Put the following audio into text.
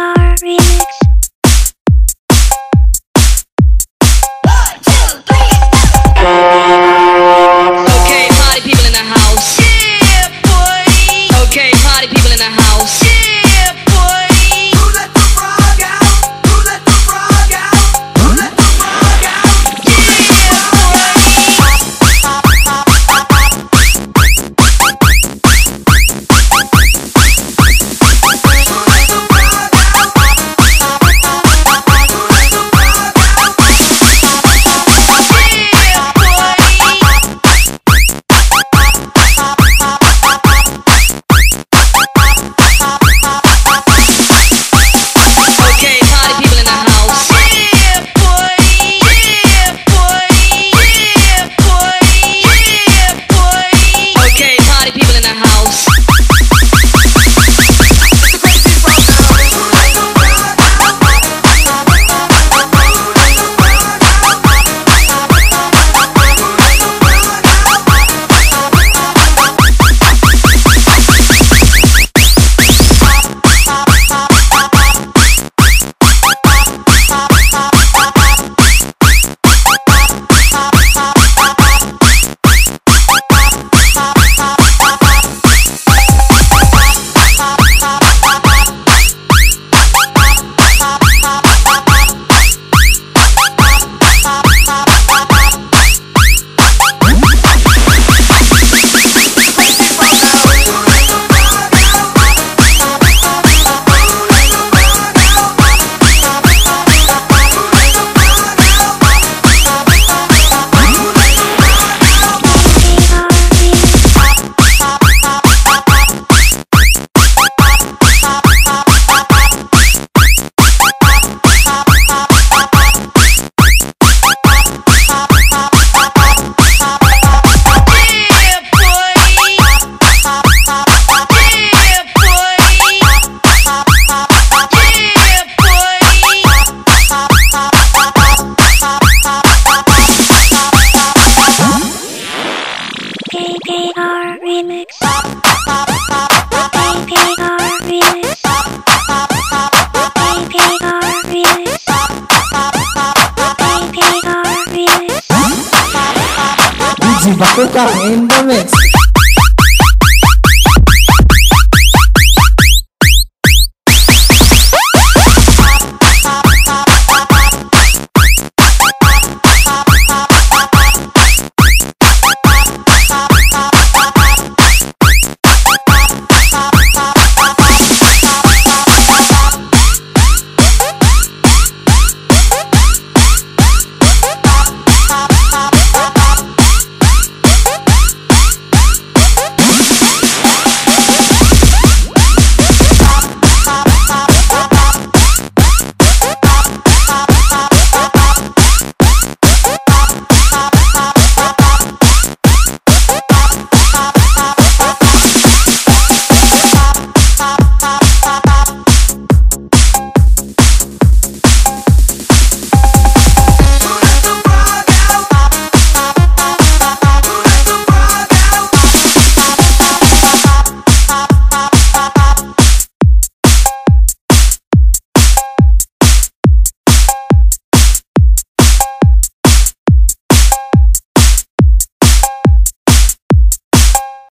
KKR Remix. Okay, party people in the house. Yeah, boy. Okay, party people in the house. Yeah, boy. Who let the frog out? Who let the frog out? Who let the frog out? Yeah, KKR Remix. KKR Remix. KKR Remix. KKR Remix. DJ Bakokang in the mix.